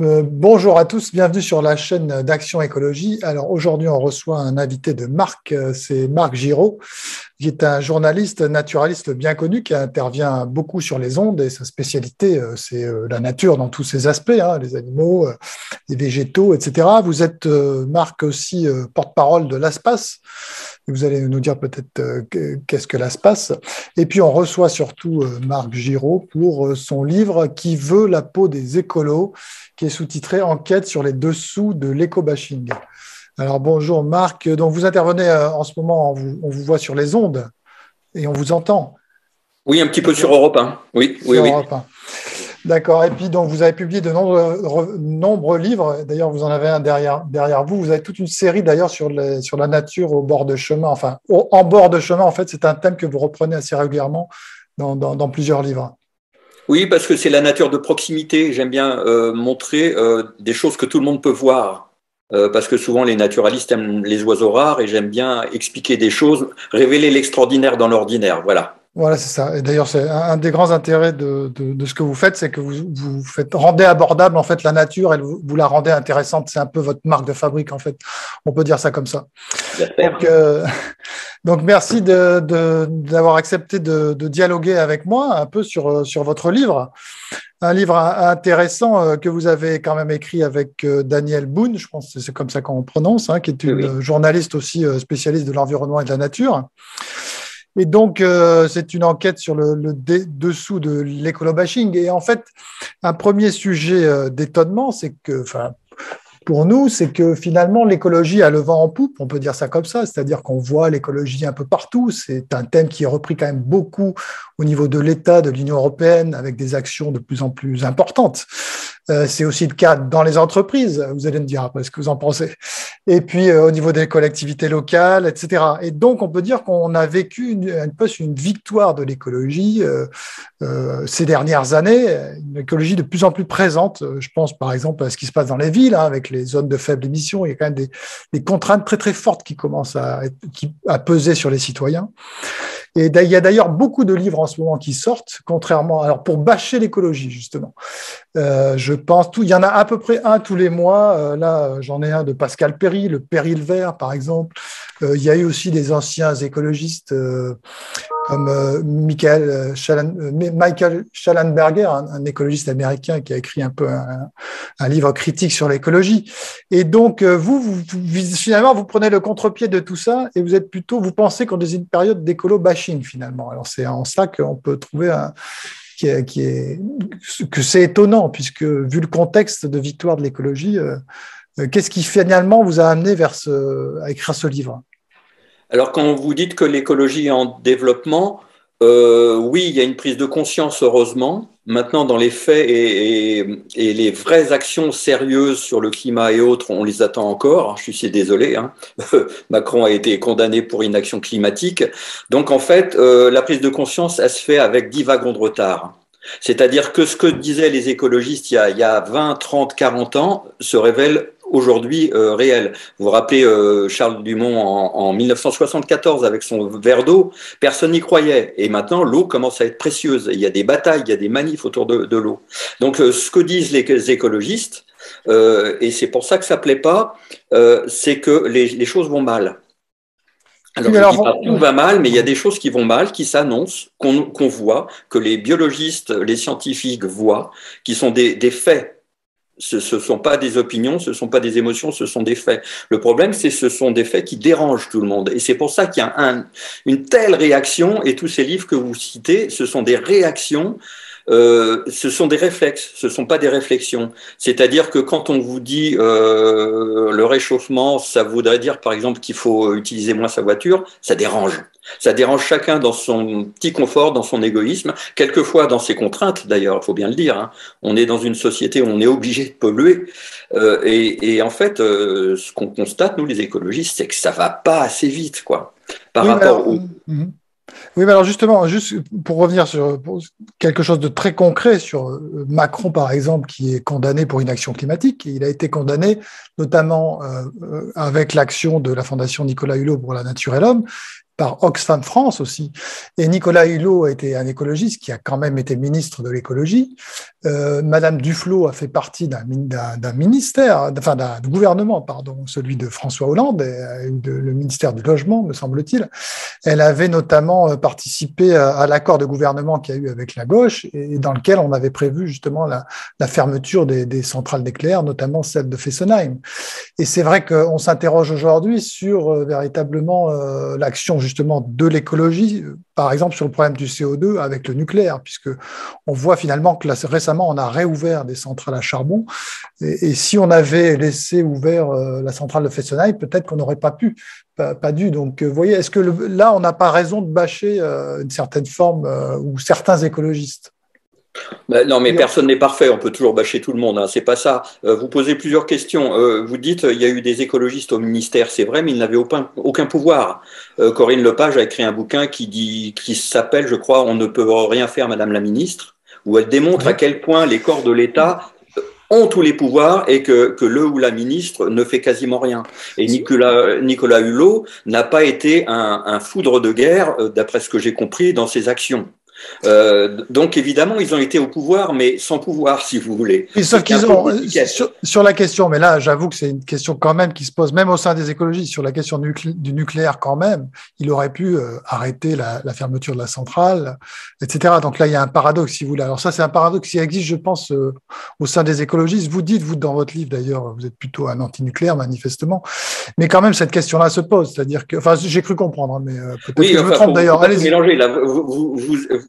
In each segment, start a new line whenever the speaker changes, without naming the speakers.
Bonjour à tous, bienvenue sur la chaîne d'Action Écologie. Alors aujourd'hui, on reçoit un invité de Marc, c'est Marc Giraud, qui est un journaliste naturaliste bien connu, qui intervient beaucoup sur les ondes et sa spécialité, c'est la nature dans tous ses aspects, les animaux, les végétaux, etc. Vous êtes, Marc, aussi porte-parole de l'ASPAS. Vous allez nous dire peut-être qu'est-ce que l'ASPAS. Et puis on reçoit surtout Marc Giraud pour son livre « Qui veut la peau des écolos ?» qui est sous-titré « Enquête sur les dessous de l'éco-bashing ». Alors bonjour Marc, donc vous intervenez en ce moment, on vous voit sur les ondes et on vous entend.
Oui, un petit peu sur Europe 1. Oui, oui,
sur
oui.
Europe 1. D'accord, et puis donc vous avez publié de nombreux livres, d'ailleurs vous en avez un derrière vous, vous avez toute une série d'ailleurs sur la nature au bord de chemin, enfin en bord de chemin en fait, c'est un thème que vous reprenez assez régulièrement dans plusieurs livres.
Oui, parce que c'est la nature de proximité. J'aime bien montrer des choses que tout le monde peut voir. Parce que souvent les naturalistes aiment les oiseaux rares et j'aime bien expliquer des choses, révéler l'extraordinaire dans l'ordinaire. Voilà.
Voilà, c'est ça. Et d'ailleurs, c'est un des grands intérêts de ce que vous faites, c'est que vous rendez abordable en fait la nature et vous la rendez intéressante. C'est un peu votre marque de fabrique en fait. On peut dire ça comme ça. Donc, donc merci d'avoir accepté de dialoguer avec moi un peu sur votre livre. Un livre intéressant que vous avez quand même écrit avec Danielle Boone, je pense que c'est comme ça qu'on prononce, qui est une journaliste aussi spécialiste de l'environnement et de la nature. Et donc, c'est une enquête sur le dessous de l'écolo-bashing. Et en fait, un premier sujet d'étonnement, c'est que, pour nous, c'est que finalement, l'écologie a le vent en poupe, on peut dire ça comme ça, c'est-à-dire qu'on voit l'écologie un peu partout. C'est un thème qui est repris quand même beaucoup au niveau de l'État, de l'Union européenne, avec des actions de plus en plus importantes. C'est aussi le cas dans les entreprises, vous allez me dire après ce que vous en pensez. Et puis au niveau des collectivités locales, etc. Et donc, on peut dire qu'on a vécu une victoire de l'écologie ces dernières années, une écologie de plus en plus présente. Je pense par exemple à ce qui se passe dans les villes, avec les zones de faible émission. Il y a quand même des contraintes très très fortes qui commencent à peser sur les citoyens. Et il y a d'ailleurs beaucoup de livres en ce moment qui sortent, contrairement, alors pour bâcher l'écologie justement. Je pense, il y en a à peu près un tous les mois. Là, j'en ai un de Pascal Perry, le Péril vert par exemple. Il y a eu aussi des anciens écologistes comme Michael Shallenberger, un écologiste américain qui a écrit un peu un livre critique sur l'écologie. Et donc, finalement, vous prenez le contre-pied de tout ça et vous pensez qu'on est dans une période d'écolo-bashing finalement. Alors, c'est en ça qu'on peut trouver que c'est étonnant, puisque vu le contexte de victoire de l'écologie, qu'est-ce qui finalement vous a amené à écrire ce livre ?
Alors, quand vous dites que l'écologie est en développement, oui, il y a une prise de conscience, heureusement. Maintenant, dans les faits et les vraies actions sérieuses sur le climat et autres, on les attend encore. Je suis désolé, Macron a été condamné pour inaction climatique. Donc, en fait, la prise de conscience, elle se fait avec 10 wagons de retard. C'est-à-dire que ce que disaient les écologistes il y a 20, 30, 40 ans se révèle aujourd'hui réel. Vous vous rappelez Charles Dumont en 1974 avec son verre d'eau, personne n'y croyait. Et maintenant, l'eau commence à être précieuse. Il y a des batailles, il y a des manifs autour de l'eau. Donc, ce que disent les écologistes, et c'est pour ça que ça ne plaît pas, c'est que les choses vont mal. Alors, je ne dis pas tout va mal, mais il y a des choses qui vont mal, qui s'annoncent, qu'on voit, que les biologistes, les scientifiques voient, qui sont des faits. Ce ne sont pas des opinions, ce ne sont pas des émotions, ce sont des faits. Le problème, c'est que ce sont des faits qui dérangent tout le monde. Et c'est pour ça qu'il y a une telle réaction, et tous ces livres que vous citez, ce sont des réactions, ce sont des réflexes, ce ne sont pas des réflexions. C'est-à-dire que quand on vous dit le réchauffement, ça voudrait dire par exemple qu'il faut utiliser moins sa voiture, ça dérange. Ça dérange chacun dans son petit confort, dans son égoïsme, quelquefois dans ses contraintes d'ailleurs, il faut bien le dire. On est dans une société où on est obligé de polluer. Et en fait, ce qu'on constate, nous les écologistes, c'est que ça ne va pas assez vite, quoi, par rapport au...
Oui, mais alors justement, juste pour revenir sur quelque chose de très concret sur Macron, par exemple, qui est condamné pour inaction climatique. Il a été condamné notamment avec l'action de la Fondation Nicolas Hulot pour la nature et l'homme, par Oxfam France aussi. Et Nicolas Hulot a été un écologiste qui a quand même été ministre de l'écologie. Madame Duflot a fait partie d'un ministère, enfin d'un gouvernement, pardon, celui de François Hollande, le ministère du Logement, me semble-t-il. Elle avait notamment participé à l'accord de gouvernement qu'il y a eu avec la gauche et dans lequel on avait prévu justement la fermeture des centrales nucléaires, notamment celle de Fessenheim. Et c'est vrai qu'on s'interroge aujourd'hui sur véritablement l'action justement de l'écologie, par exemple sur le problème du CO2 avec le nucléaire, puisque on voit finalement que là, récemment on a réouvert des centrales à charbon, et si on avait laissé ouvert la centrale de Fessenheim, peut-être qu'on n'aurait pas pu, pas dû. Donc, vous voyez, est-ce que là on n'a pas raison de bâcher une certaine forme ou certains écologistes?
Non, mais personne n'est parfait. On peut toujours bâcher tout le monde. Hein. C'est pas ça. Vous posez plusieurs questions. Vous dites il y a eu des écologistes au ministère, c'est vrai, mais ils n'avaient aucun pouvoir. Corinne Lepage a écrit un bouquin qui s'appelle, je crois, On ne peut rien faire, Madame la Ministre, où elle démontre à quel point les corps de l'État ont tous les pouvoirs et que le ou la ministre ne fait quasiment rien. Et Nicolas Hulot n'a pas été un foudre de guerre, d'après ce que j'ai compris, dans ses actions. Donc évidemment, ils ont été au pouvoir, mais sans pouvoir, si vous voulez.
Oui, sauf qu'ils ont, sur la question, mais là, j'avoue que c'est une question quand même qui se pose, même au sein des écologistes, sur la question du nucléaire quand même, il aurait pu arrêter la fermeture de la centrale, etc. Donc là, il y a un paradoxe, si vous voulez. Alors ça, c'est un paradoxe qui existe, je pense, au sein des écologistes. Vous dites, vous, dans votre livre, d'ailleurs, vous êtes plutôt un anti-nucléaire, manifestement, mais quand même, cette question-là se pose. C'est-à-dire que, enfin, j'ai cru comprendre, mais peut-être que je me trompe d'ailleurs.
Allez-y. Mélanger, là,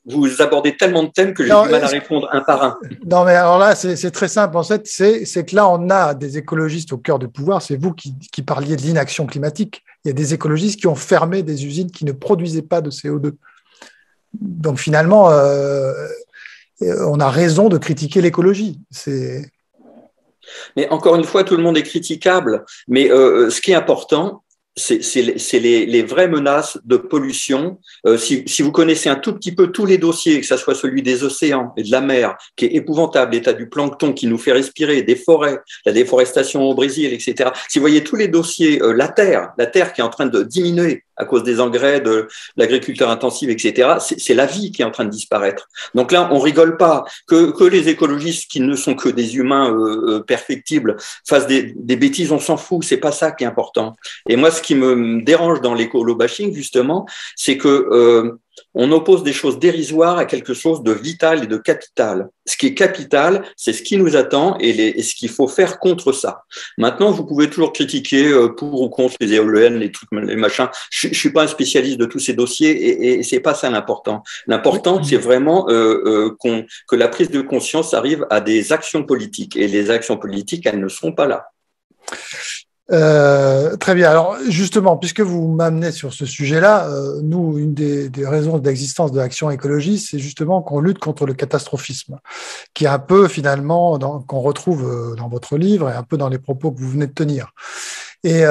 vous abordez tellement de thèmes que j'ai du mal à répondre un par un.
Non, mais alors là, c'est très simple. En fait, c'est que là, on a des écologistes au cœur du pouvoir. C'est vous qui parliez de l'inaction climatique. Il y a des écologistes qui ont fermé des usines qui ne produisaient pas de CO2. Donc finalement, on a raison de critiquer l'écologie.
Mais encore une fois, tout le monde est critiquable. Mais ce qui est important, c'est les vraies menaces de pollution. Si vous connaissez un tout petit peu tous les dossiers, que ce soit celui des océans et de la mer, qui est épouvantable, l'état du plancton qui nous fait respirer, des forêts, la déforestation au Brésil, etc. Si vous voyez tous les dossiers, la terre qui est en train de diminuer à cause des engrais, de l'agriculture intensive, etc., c'est la vie qui est en train de disparaître. Donc là, on rigole pas. Que les écologistes, qui ne sont que des humains perfectibles, fassent des bêtises, on s'en fout, c'est pas ça qui est important. Et moi, ce qui me dérange dans l'écolo-bashing, justement, c'est que on oppose des choses dérisoires à quelque chose de vital et de capital. Ce qui est capital, c'est ce qui nous attend et ce qu'il faut faire contre ça. Maintenant, vous pouvez toujours critiquer pour ou contre les éoliennes, les trucs, les machins. Je suis pas un spécialiste de tous ces dossiers et c'est pas ça l'important. L'important, c'est vraiment que la prise de conscience arrive à des actions politiques. Et les actions politiques, elles ne seront pas là.
Très bien. Alors justement, puisque vous m'amenez sur ce sujet-là, nous, une des raisons d'existence de l'Action écologiste, c'est justement qu'on lutte contre le catastrophisme, qui est un peu finalement qu'on retrouve dans votre livre et un peu dans les propos que vous venez de tenir.
Mais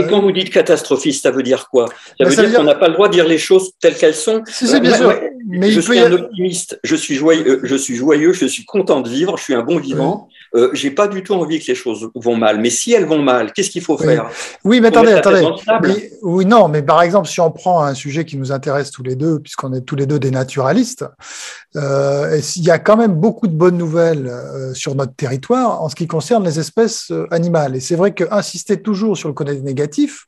quand vous dites catastrophiste, ça veut dire quoi? Ça veut dire qu'on n'a pas le droit de dire les choses telles qu'elles sont.
Si, bien sûr. Mais
je suis un optimiste, je suis joyeux, je suis content de vivre, je suis un bon vivant. J'ai pas du tout envie que les choses vont mal. Mais si elles vont mal, qu'est-ce qu'il faut faire?
Oui, mais attendez. Oui, non, mais par exemple, si on prend un sujet qui nous intéresse tous les deux, puisqu'on est tous les deux des naturalistes, il y a quand même beaucoup de bonnes nouvelles sur notre territoire en ce qui concerne les espèces animales. Et c'est vrai qu'insister toujours sur le côté négatif,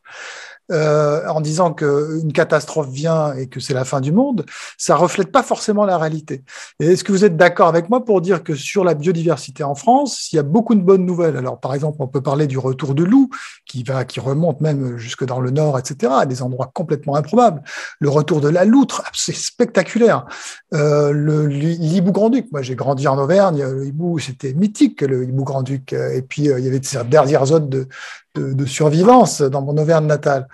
en disant qu'une catastrophe vient et que c'est la fin du monde, ça reflète pas forcément la réalité. Et est-ce que vous êtes d'accord avec moi pour dire que sur la biodiversité en France, il y a beaucoup de bonnes nouvelles? Alors, par exemple, on peut parler du retour de loups qui remonte même jusque dans le nord, etc., à des endroits complètement improbables. Le retour de la loutre, c'est spectaculaire. L'hibou grand-duc, moi j'ai grandi en Auvergne, le hibou, c'était mythique, le hibou grand-duc. Et puis, il y avait cette dernière zone de survivance dans mon Auvergne natale.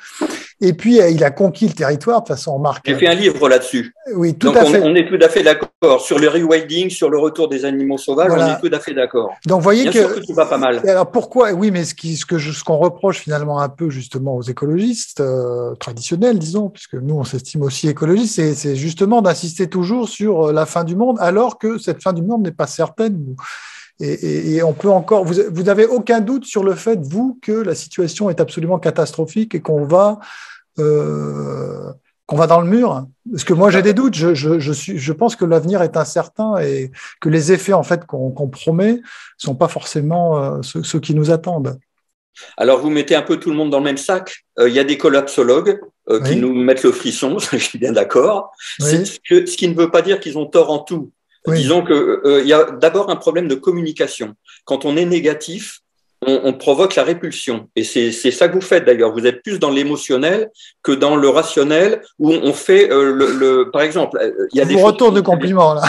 Et puis, il a conquis le territoire de façon remarquable.
J'ai fait un livre là-dessus.
Oui, tout à fait.
On est tout à fait d'accord. Sur le rewilding, sur le retour des animaux sauvages, voilà. On est tout à fait d'accord.
Donc, vous voyez
bien sûr que c'est pas mal.
Alors, pourquoi? Oui, mais ce qu'on reproche finalement un peu justement aux écologistes traditionnels, disons, puisque nous, on s'estime aussi écologistes, c'est justement d'insister toujours sur la fin du monde, alors que cette fin du monde n'est pas certaine. Et on peut encore. Vous n'avez aucun doute sur le fait, vous, que la situation est absolument catastrophique et qu'on va qu'on va dans le mur? Parce que moi, j'ai des doutes. Je pense que l'avenir est incertain et que les effets en fait qu'on promet sont pas forcément ceux qui nous attendent.
Alors, vous mettez un peu tout le monde dans le même sac. Il y a des collapsologues qui nous mettent le frisson, je suis bien d'accord.
Oui.
Ce qui ne veut pas dire qu'ils ont tort en tout. Oui. Disons qu'il y a d'abord un problème de communication. Quand on est négatif, on provoque la répulsion. Et c'est ça que vous faites d'ailleurs. Vous êtes plus dans l'émotionnel que dans le rationnel, où on fait par exemple, il y a des
retour de compliments là.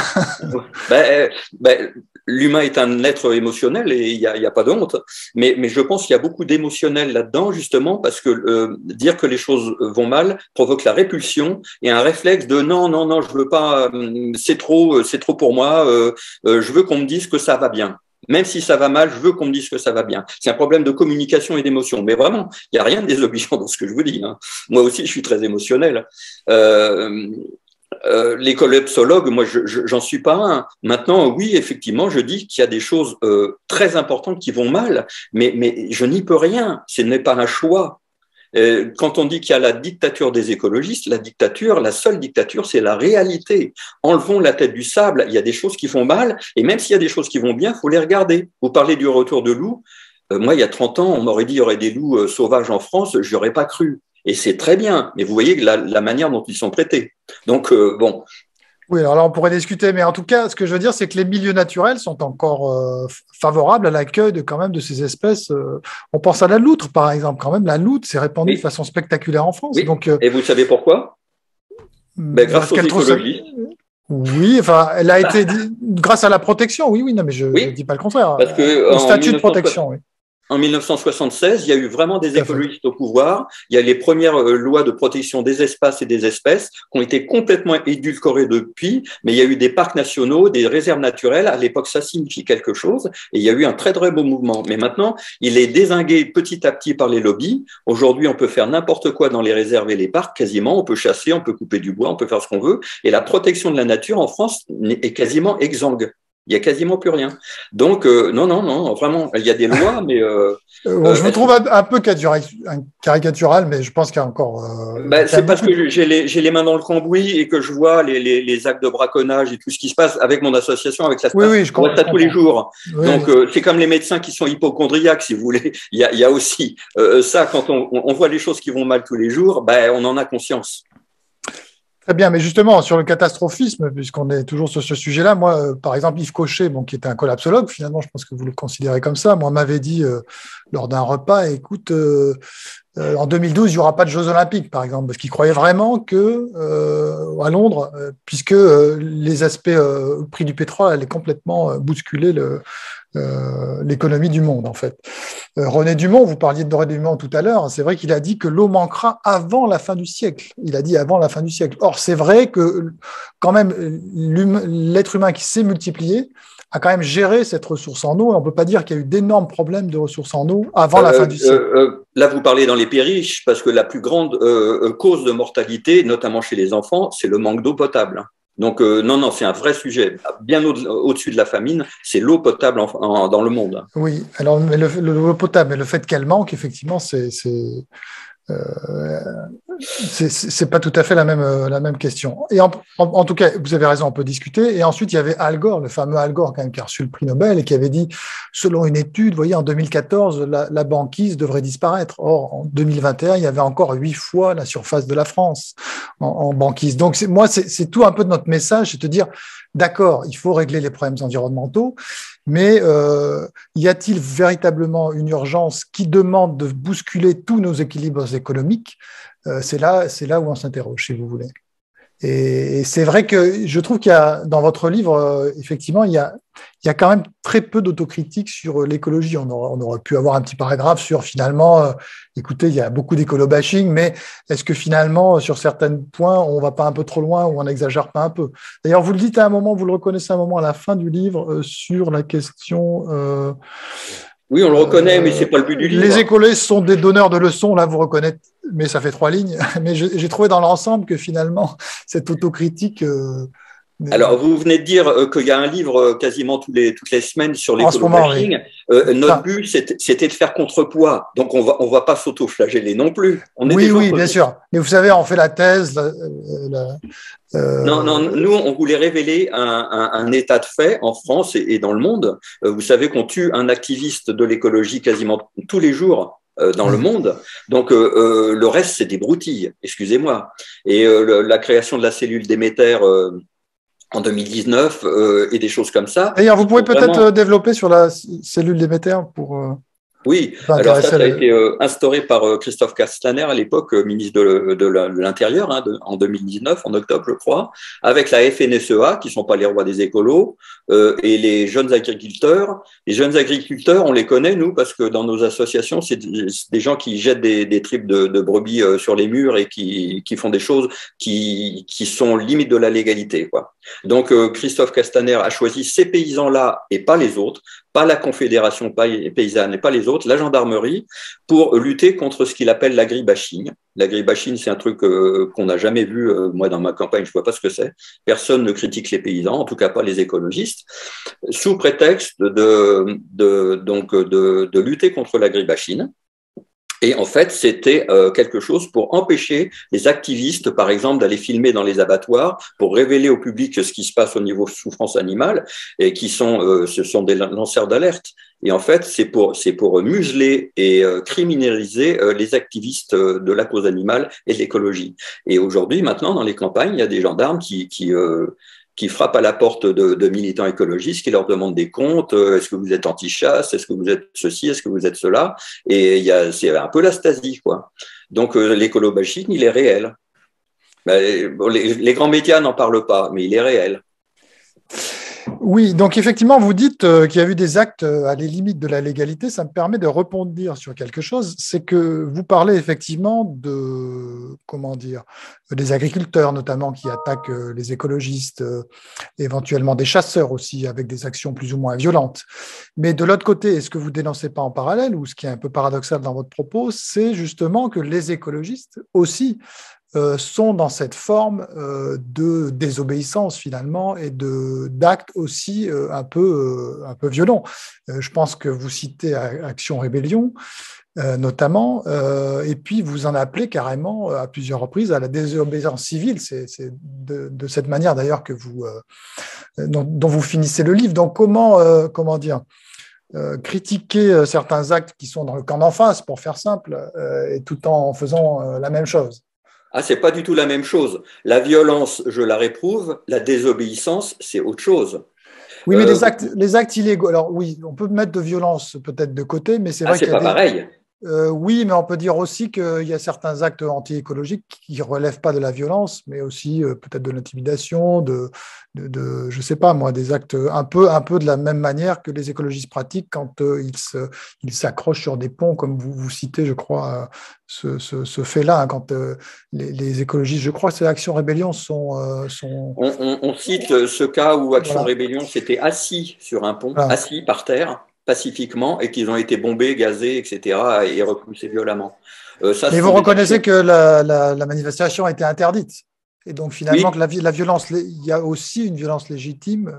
L'humain est un être émotionnel et il y a pas de honte. Mais je pense qu'il y a beaucoup d'émotionnel là-dedans, justement, parce que dire que les choses vont mal provoque la répulsion et un réflexe de non, je veux pas, c'est trop pour moi, je veux qu'on me dise que ça va bien. Même si ça va mal, je veux qu'on me dise que ça va bien. C'est un problème de communication et d'émotion. Mais vraiment, il n'y a rien de désobligeant dans ce que je vous dis. Hein. Moi aussi, je suis très émotionnel. Les collapsologues, moi, j'en suis pas un. Maintenant, oui, effectivement, je dis qu'il y a des choses très importantes qui vont mal, mais je n'y peux rien. Ce n'est pas un choix. Quand on dit qu'il y a la dictature des écologistes, la seule dictature, c'est la réalité. Enlevons la tête du sable, il y a des choses qui font mal, et même s'il y a des choses qui vont bien, il faut les regarder. Vous parlez du retour de loups. Moi, il y a 30 ans, on m'aurait dit qu'il y aurait des loups sauvages en France, je n'aurais pas cru. Et c'est très bien, mais vous voyez la manière dont ils sont traités. Donc, bon.
Oui, alors là, on pourrait discuter, mais en tout cas, ce que je veux dire, c'est que les milieux naturels sont encore favorables à l'accueil quand même de ces espèces. On pense à la loutre, par exemple. Quand même, la loutre s'est répandue de façon spectaculaire en France.
Oui.
Donc,
et vous savez pourquoi? Grâce aux écologistes.
Oui, enfin, elle a été grâce à la protection. Oui, non, mais je ne dis pas le contraire.
Parce que
au statut de protection, oui.
En 1976, il y a eu vraiment des écologistes au pouvoir. Il y a les premières lois de protection des espaces et des espèces qui ont été complètement édulcorées depuis, mais il y a eu des parcs nationaux, des réserves naturelles. À l'époque, ça signifie quelque chose et il y a eu un très, très beau mouvement. Mais maintenant, il est dézingué petit à petit par les lobbies. Aujourd'hui, on peut faire n'importe quoi dans les réserves et les parcs, quasiment. On peut chasser, on peut couper du bois, on peut faire ce qu'on veut. Et la protection de la nature en France est quasiment exsangue. Il n'y a quasiment plus rien. Donc, non, vraiment, il y a des lois, mais…
je me trouve un peu caricatural, mais je pense qu'il y a encore…
c'est parce que j'ai les mains dans le cambouis et que je vois les actes de braconnage et tout ce qui se passe avec mon association, avec la SPAS.
Oui, je comprends.
Ça tous les jours.
Oui,
donc, c'est comme les médecins qui sont hypochondriaques, si vous voulez. Il y a aussi ça, quand on voit les choses qui vont mal tous les jours, on en a conscience.
Très bien, mais justement, sur le catastrophisme, puisqu'on est toujours sur ce sujet-là, moi, par exemple, Yves Cochet, qui était un collapsologue, finalement, je pense que vous le considérez comme ça, moi, m'avait dit lors d'un repas, écoute, en 2012, il n'y aura pas de Jeux Olympiques, par exemple, parce qu'il croyait vraiment que à Londres, puisque les aspects prix du pétrole allaient complètement bousculer l'économie du monde, en fait. René Dumont, vous parliez de René Dumont tout à l'heure, c'est vrai qu'il a dit que l'eau manquera avant la fin du siècle. Il a dit avant la fin du siècle. Or, c'est vrai que quand même, l'être humain qui s'est multiplié a quand même géré cette ressource en eau. Et on ne peut pas dire qu'il y a eu d'énormes problèmes de ressources en eau avant la fin du siècle.
Là, vous parlez dans les pays riches, parce que la plus grande cause de mortalité, notamment chez les enfants, c'est le manque d'eau potable. Donc, non, c'est un vrai sujet. Bien au-dessus de la famine, c'est l'eau potable dans le monde.
Oui, alors l'eau potable, mais le fait qu'elle manque, effectivement, c'est pas tout à fait la même question. Et en tout cas, vous avez raison, on peut discuter. Et ensuite, il y avait Al Gore, le fameux Al Gore, quand même, qui a reçu le prix Nobel et qui avait dit, selon une étude, vous voyez, en 2014, la banquise devrait disparaître. Or, en 2021, il y avait encore 8 fois la surface de la France en banquise. Donc, c'est tout un peu de notre message, c'est de dire, d'accord, il faut régler les problèmes environnementaux, mais y a-t-il véritablement une urgence qui demande de bousculer tous nos équilibres économiques? C'est là où on s'interroge, si vous voulez. Et c'est vrai que je trouve qu'il y a, dans votre livre, effectivement, il y a quand même très peu d'autocritique sur l'écologie. On aurait pu avoir un petit paragraphe sur, finalement, écoutez, il y a beaucoup d'écolo-bashing, mais est-ce que finalement, sur certains points, on ne va pas un peu trop loin ou on n'exagère pas un peu? D'ailleurs, vous le dites à un moment, vous le reconnaissez à un moment à la fin du livre, sur la question…
oui, on le reconnaît, mais c'est pas le but du livre.
Les écologistes sont des donneurs de leçons, là vous reconnaissez, mais ça fait 3 lignes. Mais j'ai trouvé dans l'ensemble que finalement, cette autocritique
Alors, vous venez de dire qu'il y a un livre quasiment toutes les semaines sur l'écolo-bashing. Notre but, c'était de faire contrepoids. Donc, on va pas s'auto-flageller non plus.
Oui, bien sûr. Mais vous savez, on fait la thèse.
Non, nous, on voulait révéler un état de fait en France et dans le monde. Vous savez qu'on tue un activiste de l'écologie quasiment tous les jours dans le monde. Donc, le reste, c'est des broutilles, excusez-moi. Et la création de la cellule Déméter en 2019 et des choses comme ça.
D'ailleurs, vous pouvez peut-être développer sur la cellule Déméter pour…
Oui, alors ça a été instauré par Christophe Castaner à l'époque, ministre de l'Intérieur, en 2019, en octobre, je crois, avec la FNSEA, qui ne sont pas les rois des écolos, et les jeunes agriculteurs. Les jeunes agriculteurs, on les connaît, nous, parce que dans nos associations, c'est des gens qui jettent des tripes de brebis sur les murs et qui font des choses qui sont limite de la légalité, quoi. Donc, Christophe Castaner a choisi ces paysans-là et pas les autres, pas la Confédération paysanne et pas les autres, la gendarmerie, pour lutter contre ce qu'il appelle l'agribashing. L'agribashing, c'est un truc qu'on n'a jamais vu. Moi, dans ma campagne, je ne vois pas ce que c'est. Personne ne critique les paysans, en tout cas pas les écologistes, sous prétexte de lutter contre l'agribashing. Et en fait, c'était quelque chose pour empêcher les activistes, par exemple, d'aller filmer dans les abattoirs pour révéler au public ce qui se passe au niveau souffrance animale et ce sont des lanceurs d'alerte. Et en fait, c'est pour museler et criminaliser les activistes de la cause animale et de l'écologie. Et aujourd'hui, maintenant, dans les campagnes, il y a des gendarmes qui frappent à la porte de militants écologistes, qui leur demandent des comptes. Est-ce que vous êtes anti-chasse? Est-ce que vous êtes ceci? Est-ce que vous êtes cela? Et c'est un peu la Stasi, quoi. Donc, l'écolo-bashing, il est réel. Les grands médias n'en parlent pas, mais il est réel.
Oui, donc effectivement, vous dites qu'il y a eu des actes à les limites de la légalité. Ça me permet de rebondir sur quelque chose. C'est que vous parlez effectivement des agriculteurs notamment qui attaquent les écologistes, éventuellement des chasseurs aussi avec des actions plus ou moins violentes. Mais de l'autre côté, est-ce que vous dénoncez pas en parallèle, ou ce qui est un peu paradoxal dans votre propos, c'est justement que les écologistes aussi sont dans cette forme de désobéissance finalement et d'actes aussi un peu violents. Je pense que vous citez Action Rébellion notamment, et puis vous en appelez carrément à plusieurs reprises à la désobéissance civile. C'est de cette manière d'ailleurs que dont vous finissez le livre. Donc comment dire, critiquer certains actes qui sont dans le camp d'en face, pour faire simple, et tout en faisant la même chose.
Ah, c'est pas du tout la même chose. La violence, je la réprouve. La désobéissance, c'est autre chose.
Oui, mais les actes illégaux. Alors oui, on peut mettre de violence peut-être de côté, mais c'est vrai qu'il y a
pas pareil.
Oui, mais on peut dire aussi qu'il y a certains actes anti-écologiques qui ne relèvent pas de la violence, mais aussi peut-être de l'intimidation, je sais pas moi, des actes un peu de la même manière que les écologistes pratiquent quand ils s'accrochent sur des ponts, comme vous citez, je crois, ce fait-là, hein, quand les écologistes, je crois que c'est Action Rébellion sont…
On cite ce cas où Action Rébellion s'était assis sur un pont, assis par terre, pacifiquement, et qu'ils ont été bombés, gazés, etc., et repoussés violemment.
Mais vous reconnaissez que la manifestation a été interdite. Et donc, finalement, que la violence, il y a aussi une violence légitime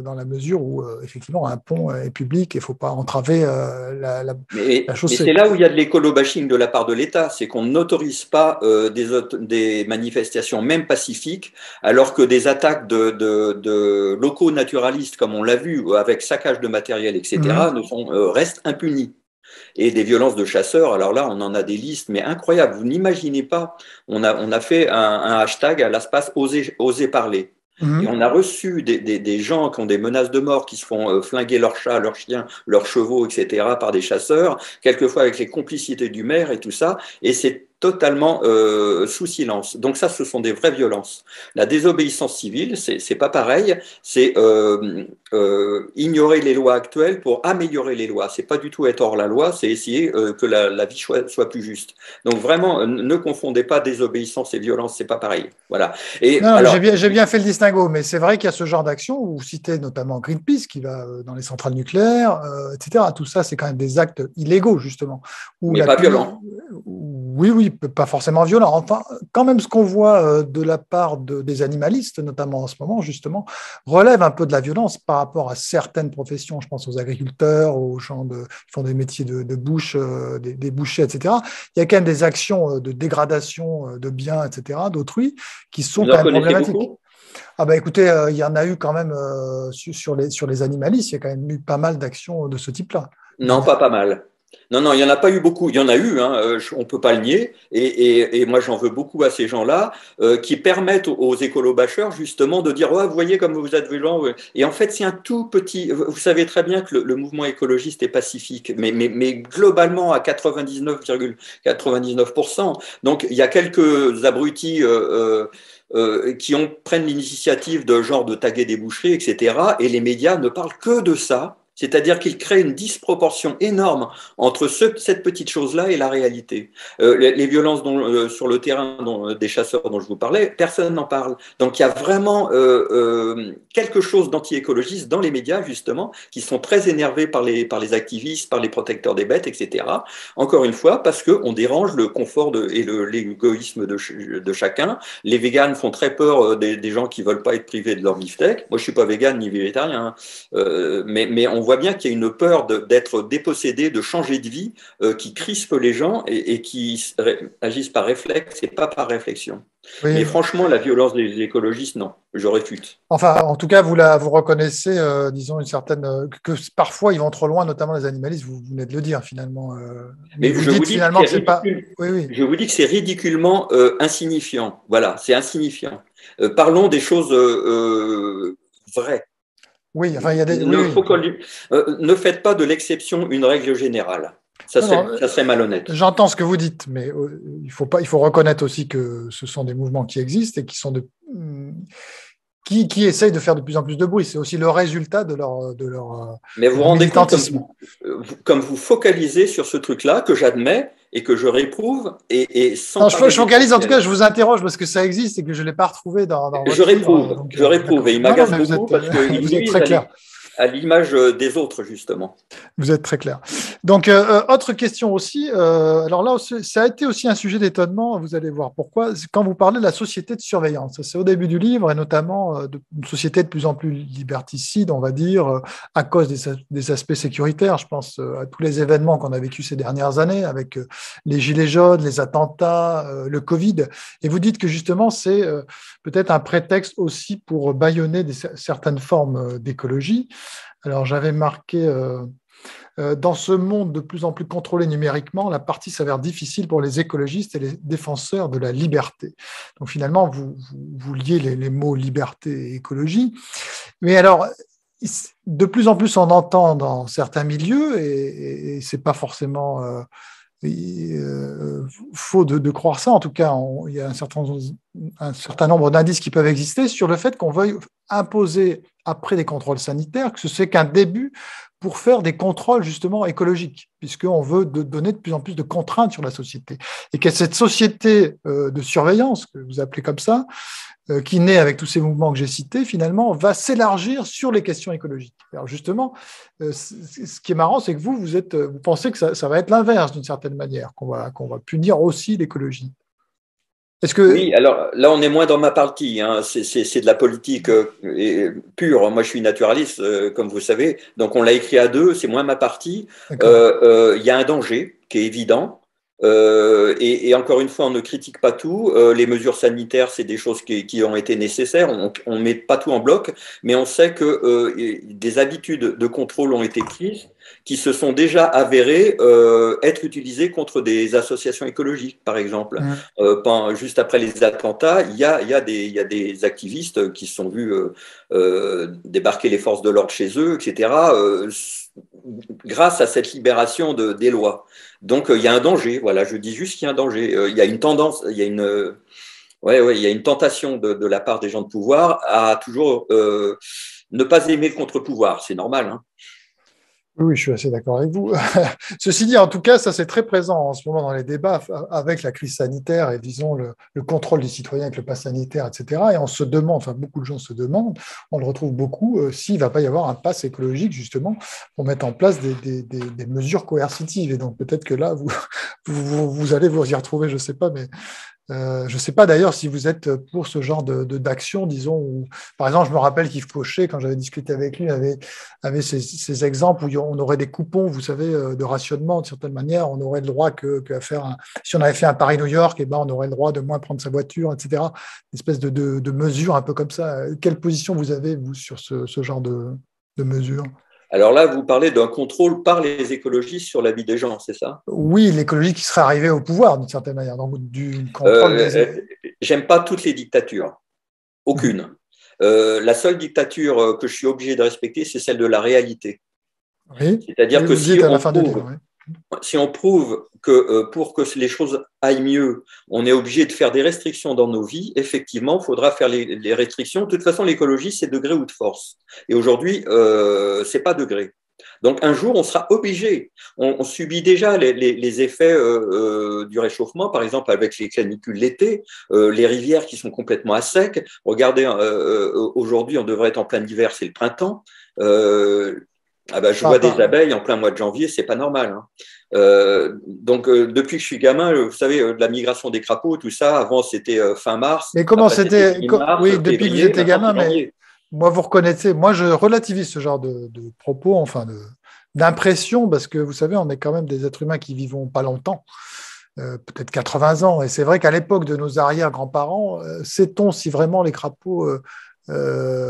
dans la mesure où, effectivement, un pont est public et il ne faut pas entraver la chaussée.
Mais c'est là où il y a de l'écolo-bashing de la part de l'État, c'est qu'on n'autorise pas des manifestations, même pacifiques, alors que des attaques de locaux naturalistes, comme on l'a vu, avec saccage de matériel, etc., restent impunies. Et des violences de chasseurs, alors là, on en a des listes, mais incroyables. Vous n'imaginez pas. On a fait un hashtag à l'espace oser parler. Et on a reçu des gens qui ont des menaces de mort, qui se font flinguer leurs chats, leurs chiens, leurs chevaux, etc., par des chasseurs, quelquefois avec les complicités du maire et tout ça. Et c'est totalement sous silence. Donc ça, ce sont des vraies violences. La désobéissance civile, c'est pas pareil. C'est ignorer les lois actuelles pour améliorer les lois. C'est pas du tout être hors la loi, c'est essayer que la vie soit plus juste. Donc vraiment, ne confondez pas désobéissance et violence, c'est pas pareil. Voilà. Et
j'ai bien fait le distinguo, mais c'est vrai qu'il y a ce genre d'action où vous citez notamment Greenpeace qui va dans les centrales nucléaires, etc. Tout ça, c'est quand même des actes illégaux justement.
Mais pas violents.
Oui, oui, pas forcément violent. Enfin, quand même, ce qu'on voit de la part des animalistes, notamment en ce moment, justement, relève un peu de la violence par rapport à certaines professions. Je pense aux agriculteurs, aux gens qui font des métiers de bouche, des bouchers, etc. Il y a quand même des actions de dégradation de biens, etc., d'autrui, qui sont
Vous
quand
en
même
connaissez
problématiques.
beaucoup?
Ah bah écoutez, il y en a eu quand même sur les animalistes, il y a quand même eu pas mal d'actions de ce type-là.
Non, pas mal. Non, non, il n'y en a pas eu beaucoup. Il y en a eu, hein, on ne peut pas le nier. Et moi, j'en veux beaucoup à ces gens-là qui permettent aux écolo-bâcheurs justement de dire ouais, vous voyez comme vous êtes violents. Ouais. Et en fait, c'est un tout petit. Vous savez très bien que le mouvement écologiste est pacifique, mais globalement à 99,99%. Donc, il y a quelques abrutis. Prennent l'initiative de genre de taguer des boucheries, etc. Et les médias ne parlent que de ça. C'est-à-dire qu'il crée une disproportion énorme entre cette petite chose-là et la réalité. Les violences sur le terrain des chasseurs dont je vous parlais, personne n'en parle. Donc il y a vraiment quelque chose d'anti-écologiste dans les médias, justement, qui sont très énervés par les activistes, par les protecteurs des bêtes, etc. Encore une fois, parce qu'on dérange le confort et l'égoïsme de chacun. Les véganes font très peur des gens qui ne veulent pas être privés de leur beefsteak. Moi, je ne suis pas végane ni végétarien, hein. Mais on voit bien qu'il y a une peur d'être dépossédé, de changer de vie, qui crispe les gens et qui agissent par réflexe et pas par réflexion. Mais
Oui.
franchement, la violence des écologistes, non, je réfute.
Enfin, en tout cas, vous reconnaissez, disons, une certaine que parfois ils vont trop loin, notamment les animalistes. Vous venez de le dire finalement, mais
Mais
vous
je vous
dites
dis que
finalement
c'est
que c'est pas.
ridicule.
Oui, oui,
Je vous dis que c'est ridiculement insignifiant. Voilà, c'est insignifiant. Parlons des choses vraies.
oui. Enfin, il y a des. Oui,
Ne,
oui.
ne faites pas de l'exception une règle générale.
Non, non,
Ça serait malhonnête.
j'entends ce que vous dites, mais il faut reconnaître aussi que ce sont des mouvements qui existent et qui sont qui essayent de faire de plus en plus de bruit. C'est aussi le résultat
Mais vous
de
vous
leur
rendez compte
militantisme.
comme vous focalisez sur ce truc-là, que j'admets et que je réprouve, et sans
Non,
parler
je focalise, en tout cas,
d'essentiel.
je vous interroge parce que ça existe et que je ne l'ai pas retrouvé dans votre livre. Donc,
Je réprouve,
d'accord.
et il
Non, non,
m'agace
mais
beaucoup parce qu'il
vous êtes
nuise
très clair.
à l'image des autres, justement.
Vous êtes très clair. Donc, autre question aussi. Alors là, ça a été aussi un sujet d'étonnement. Vous allez voir pourquoi. C'est quand vous parlez de la société de surveillance, c'est au début du livre, et notamment d'une société de plus en plus liberticide, on va dire, à cause des aspects sécuritaires. Je pense à tous les événements qu'on a vécus ces dernières années, avec les gilets jaunes, les attentats, le Covid. Et vous dites que justement, c'est peut-être un prétexte aussi pour bâillonner certaines formes d'écologie. Alors, j'avais marqué dans ce monde de plus en plus contrôlé numériquement, la partie s'avère difficile pour les écologistes et les défenseurs de la liberté. Donc, finalement, vous liez les mots liberté et écologie. Mais alors, de plus en plus, on entend dans certains milieux, et c'est pas forcément faux de croire ça. En tout cas, il y a un certain nombre d'indices qui peuvent exister sur le fait qu'on veuille imposer, après des contrôles sanitaires, que ce n'est qu'un début pour faire des contrôles justement écologiques, puisqu'on veut donner de plus en plus de contraintes sur la société. Et que cette société de surveillance, que vous appelez comme ça, qui naît avec tous ces mouvements que j'ai cités, finalement, va s'élargir sur les questions écologiques. Alors justement, ce qui est marrant, c'est que vous pensez que ça va être l'inverse d'une certaine manière, qu'on va punir aussi l'écologie. Est-ce que...
Oui, alors là, on est moins dans ma partie, hein. C'est de la politique pure. Moi, je suis naturaliste, comme vous savez. Donc, on l'a écrit à deux, c'est moins ma partie.
D'accord.
Il y a un danger qui est évident. Et encore une fois, on ne critique pas tout. Les mesures sanitaires, c'est des choses qui ont été nécessaires. On ne met pas tout en bloc, mais on sait que des habitudes de contrôle ont été prises qui se sont déjà avérées être utilisées contre des associations écologiques, par exemple. Juste après les attentats, il y a des activistes qui se sont vus débarquer les forces de l'ordre chez eux, etc., grâce à cette libération des lois. Donc, il y a un danger. Voilà, je dis juste qu'il y a un danger. Il y a une tendance, il y a il y a une tentation de la part des gens de pouvoir à toujours ne pas aimer le contre-pouvoir. C'est normal, hein.
Oui, je suis assez d'accord avec vous. Ceci dit, en tout cas, ça c'est très présent en ce moment dans les débats avec la crise sanitaire et disons le contrôle des citoyens avec le pass sanitaire, etc. Et on se demande, enfin beaucoup de gens se demandent, on le retrouve beaucoup, s'il ne va pas y avoir un pass écologique justement pour mettre en place des mesures coercitives. Et donc peut-être que là, vous allez vous y retrouver, je ne sais pas, mais je ne sais pas d'ailleurs si vous êtes pour ce genre d'action, disons, où, par exemple, je me rappelle qu'Yves Cochet, quand j'avais discuté avec lui, avait ces exemples où on aurait des coupons, vous savez, de rationnement, de certaine manière, on aurait le droit qu'à faire si on avait fait un Paris-New York, eh ben, on aurait le droit de moins prendre sa voiture, etc. Une espèce de mesure un peu comme ça. Quelle position vous avez, vous, sur ce genre de mesures?
Alors là, vous parlez d'un contrôle par les écologistes sur la vie des gens, c'est ça?
Oui, l'écologie qui serait arrivée au pouvoir, d'une certaine manière, donc du contrôle
J'aime pas toutes les dictatures, aucune. La seule dictature que je suis obligé de respecter, c'est celle de la réalité.
Oui,
c'est-à-dire que
vous dites à la fin du livre, oui.
Si on prouve que pour que les choses aillent mieux, on est obligé de faire des restrictions dans nos vies, effectivement, il faudra faire les restrictions. De toute façon, l'écologie, c'est degré ou de force. Et aujourd'hui, c'est pas degré. Donc un jour, on sera obligé. On subit déjà les effets du réchauffement, par exemple avec les canicules l'été, les rivières qui sont complètement à sec. Regardez, aujourd'hui, on devrait être en plein hiver, c'est le printemps. Je vois des abeilles en plein mois de janvier, c'est pas normal. Hein. Depuis que je suis gamin, vous savez, de la migration des crapauds, tout ça, avant c'était fin mars.
Mais comment c'était oui, depuis que vous étiez gamin,
mais
moi, vous reconnaissez, moi, je relativise ce genre de propos, enfin, d'impression, parce que vous savez, on est quand même des êtres humains qui vivons pas longtemps, peut-être 80 ans. Et c'est vrai qu'à l'époque de nos arrière-grands-parents, sait-on si vraiment les crapauds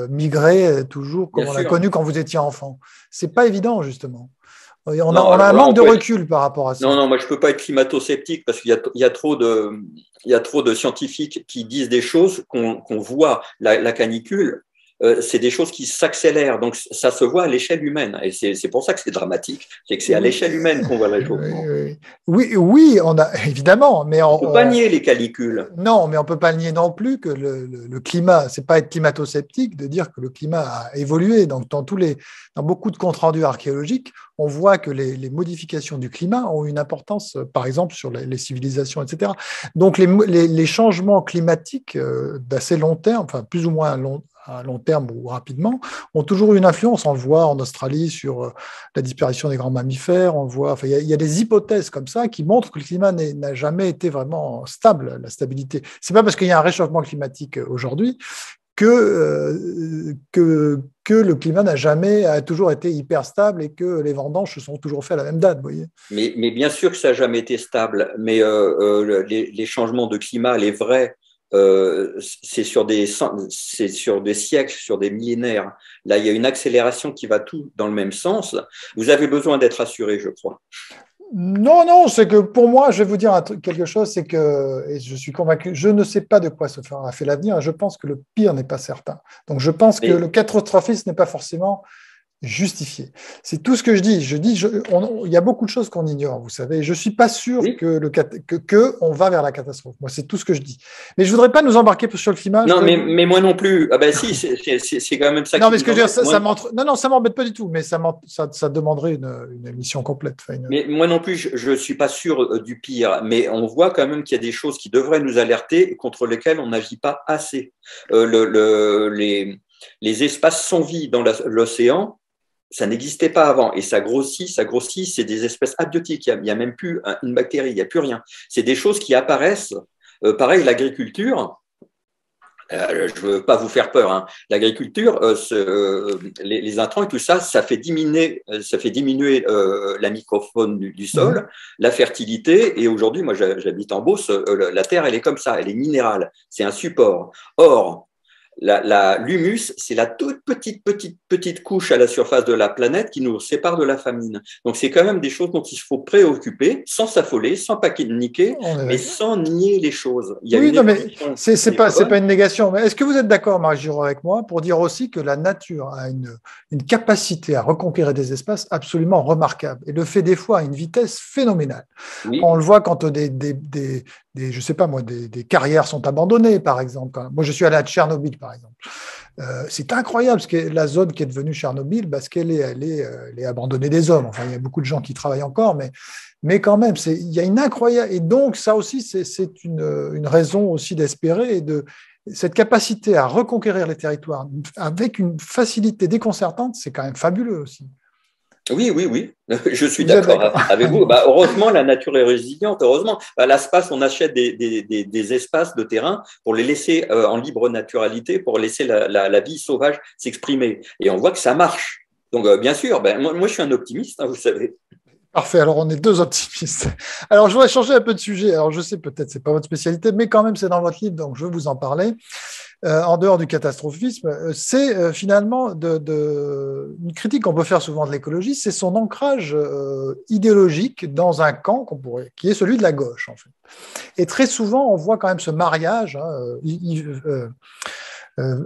migraient toujours comme on l'a connu quand vous étiez enfant? C'est pas évident, justement. On a un manque de recul par rapport à ça.
Non, moi je ne peux pas être climato-sceptique parce qu'il y a trop de scientifiques qui disent des choses qu'on voit. La canicule, c'est des choses qui s'accélèrent, donc ça se voit à l'échelle humaine. Et c'est pour ça que c'est dramatique, c'est que c'est à l'échelle humaine qu'on voit le réchauffement.
Oui, on a évidemment, mais
on ne peut pas nier les canicules.
Non, mais on ne peut pas nier non plus que le climat, c'est pas être climato-sceptique de dire que le climat a évolué. Donc dans beaucoup de comptes rendus archéologiques, on voit que les modifications du climat ont une importance, par exemple, sur les civilisations, etc. Donc les changements climatiques d'assez long terme, enfin plus ou moins à long terme ou rapidement, ont toujours eu une influence. On le voit en Australie sur la disparition des grands mammifères. On le voit. Enfin, il y a des hypothèses comme ça qui montrent que le climat n'a jamais été vraiment stable. La stabilité. C'est pas parce qu'il y a un réchauffement climatique aujourd'hui que le climat a toujours été hyper stable et que les vendanges se sont toujours fait à la même date. Vous voyez.
Mais bien sûr que ça n'a jamais été stable. Mais les changements de climat, les vrais. C'est sur des siècles, sur des millénaires. Là, il y a une accélération qui va tout dans le même sens. Vous avez besoin d'être assuré, je crois.
Non, c'est que pour moi, je vais vous dire quelque chose, c'est que, et je suis convaincu, je ne sais pas de quoi se fera fait l'avenir, et je pense que le pire n'est pas certain. Donc, je pense que le catastrophisme n'est pas forcément justifié. C'est tout ce que je dis. Il y a beaucoup de choses qu'on ignore, vous savez. Je suis pas sûr que on va vers la catastrophe. Moi, c'est tout ce que je dis. Mais je voudrais pas nous embarquer sur le climat.
Non, mais moi non plus. Ah ben si, c'est quand même ça.
Non, mais ce que je veux dire, ça m'embête pas du tout. Mais ça demanderait une émission complète.
Mais moi non plus, je suis pas sûr du pire. Mais on voit quand même qu'il y a des choses qui devraient nous alerter et contre lesquelles on n'agit pas assez. Les espaces sans vie dans l'océan. Ça n'existait pas avant et ça grossit, c'est des espèces abiotiques, il n'y a même plus une bactérie, il n'y a plus rien. C'est des choses qui apparaissent, pareil, l'agriculture, je ne veux pas vous faire peur, hein. L'agriculture, les intrants et tout ça, ça fait diminuer la microfaune du sol, la fertilité, et aujourd'hui, moi j'habite en Beauce, la terre elle est comme ça, elle est minérale, c'est un support. Or, l'humus, c'est la toute petite couche à la surface de la planète qui nous sépare de la famine. Donc, c'est quand même des choses dont il faut préoccuper, sans s'affoler, sans paniquer, mais sans nier les choses.
C'est pas une négation. Mais est-ce que vous êtes d'accord, Marc Giraud, avec moi, pour dire aussi que la nature a une capacité à reconquérir des espaces absolument remarquable et le fait des fois à une vitesse phénoménale. Oui. On le voit quand je sais pas moi, des carrières sont abandonnées, par exemple. Moi, je suis allé à Tchernobyl, par exemple. C'est incroyable, parce que la zone qui est devenue Tchernobyl, parce qu'elle est abandonnée des hommes. Enfin, il y a beaucoup de gens qui travaillent encore, mais quand même, il y a une incroyable. Et donc, ça aussi, c'est une raison aussi d'espérer et cette capacité à reconquérir les territoires avec une facilité déconcertante, c'est quand même fabuleux aussi.
Oui, oui, oui, je suis
Vous êtes
d'accord
d'accord.
avec vous. Bah, heureusement, la nature est résiliente. Heureusement, à l'espace, on achète des espaces de terrain pour les laisser en libre naturalité, pour laisser la vie sauvage s'exprimer. Et on voit que ça marche. Donc, bien sûr, ben, moi, je suis un optimiste, hein, vous savez.
Parfait, alors on est deux optimistes. Alors je voudrais changer un peu de sujet. Alors je sais peut-être c'est pas votre spécialité, mais quand même c'est dans votre livre, donc je vais vous en parler. En dehors du catastrophisme, c'est finalement une critique qu'on peut faire souvent de l'écologie, c'est son ancrage idéologique dans un camp qui est celui de la gauche en fait. Et très souvent on voit quand même ce mariage.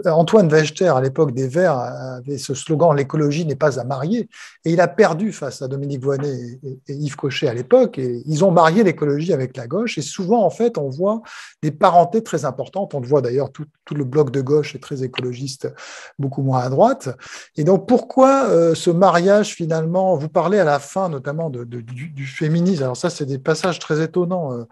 Antoine Wechter, à l'époque des Verts, avait ce slogan « l'écologie n'est pas à marier ». Et il a perdu face à Dominique Voynet et Yves Cochet à l'époque. Et ils ont marié l'écologie avec la gauche. Et souvent, en fait, on voit des parentés très importantes. On le voit d'ailleurs, tout le bloc de gauche est très écologiste, beaucoup moins à droite. Et donc, pourquoi ce mariage, finalement, vous parlez à la fin, notamment du féminisme. Alors ça, c'est des passages très étonnants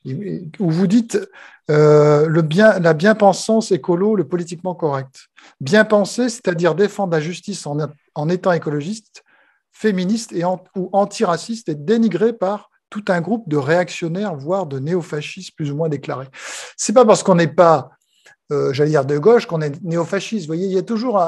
où vous dites la bien-pensance écolo, le politiquement correct. Bien penser, c'est-à-dire défendre la justice en étant écologiste, féministe ou antiraciste, et dénigré par tout un groupe de réactionnaires, voire de néofascistes plus ou moins déclarés. C'est pas parce qu'on n'est pas, j'allais dire de gauche, qu'on est néofasciste. Vous voyez, il y a toujours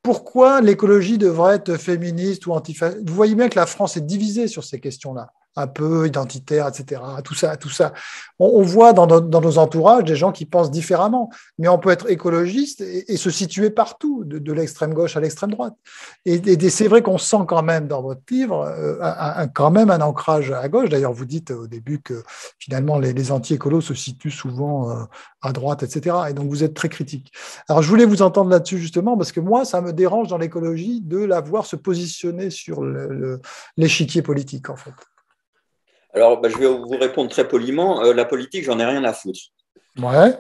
pourquoi l'écologie devrait être féministe ou antifasciste. Vous voyez bien que la France est divisée sur ces questions-là, un peu identitaire, etc. Tout ça. On voit dans nos entourages des gens qui pensent différemment, mais on peut être écologiste et se situer partout, de l'extrême gauche à l'extrême droite. Et c'est vrai qu'on sent quand même dans votre livre quand même un ancrage à gauche. D'ailleurs, vous dites au début que finalement les anti-écolos se situent souvent à droite, etc. Et donc vous êtes très critique. Alors je voulais vous entendre là-dessus justement, parce que moi, ça me dérange dans l'écologie de la voir se positionner sur l'échiquier politique, en fait.
Alors, je vais vous répondre très poliment. La politique, j'en ai rien à foutre.
Ouais.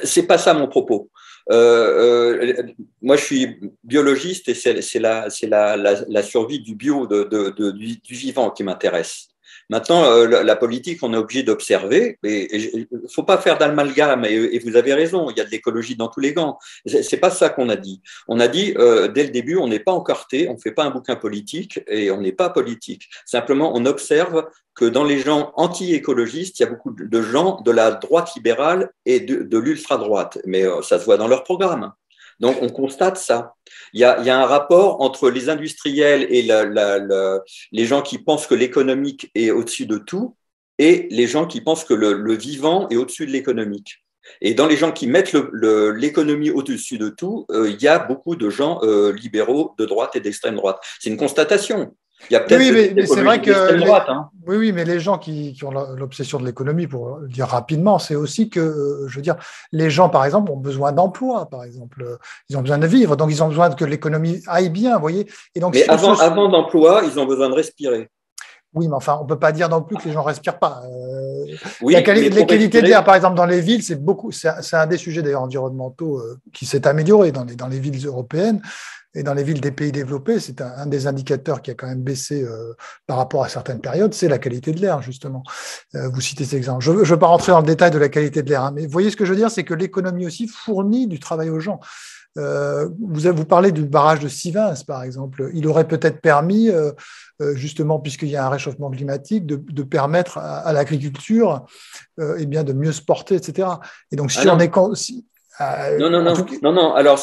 C'est pas ça mon propos. Moi, je suis biologiste et c'est la survie du bio, du vivant qui m'intéresse. Maintenant, la politique, on est obligé d'observer. Il ne faut pas faire d'amalgame. Et vous avez raison, il y a de l'écologie dans tous les gants. C'est pas ça qu'on a dit. On a dit dès le début, on n'est pas encarté, on ne fait pas un bouquin politique et on n'est pas politique. Simplement, on observe que dans les gens anti-écologistes, il y a beaucoup de gens de la droite libérale et de l'ultra-droite. Mais ça se voit dans leur programme. Donc, on constate ça. Il y a un rapport entre les industriels et les gens qui pensent que l'économique est au-dessus de tout et les gens qui pensent que le vivant est au-dessus de l'économique. Et dans les gens qui mettent l'économie au-dessus de tout, il y a beaucoup de gens libéraux de droite et d'extrême droite. C'est une constatation. Il y a peut-être
mais c'est vrai que
droite. Hein.
Oui, mais les gens qui ont l'obsession de l'économie, pour le dire rapidement, c'est aussi que, je veux dire, les gens, par exemple, ont besoin d'emploi, par exemple. Ils ont besoin de vivre, donc ils ont besoin que l'économie aille bien, vous voyez. Et donc,
mais
si
avant d'emploi, ils ont besoin de respirer.
Oui, mais enfin, on ne peut pas dire non plus que les gens ne respirent pas.
Oui,
les qualités de l'air, par exemple, dans les villes, c'est un des sujets d'ailleurs environnementaux qui s'est amélioré dans les villes européennes et dans les villes des pays développés. C'est un des indicateurs qui a quand même baissé par rapport à certaines périodes, c'est la qualité de l'air, justement. Vous citez cet exemple. Je ne veux pas rentrer dans le détail de la qualité de l'air, hein, mais vous voyez ce que je veux dire, c'est que l'économie aussi fournit du travail aux gens. Vous parlez du barrage de Sivins, par exemple. Il aurait peut-être permis, justement, puisqu'il y a un réchauffement climatique, de permettre à l'agriculture de mieux se porter, etc. Et donc, si on est...
Non. Alors,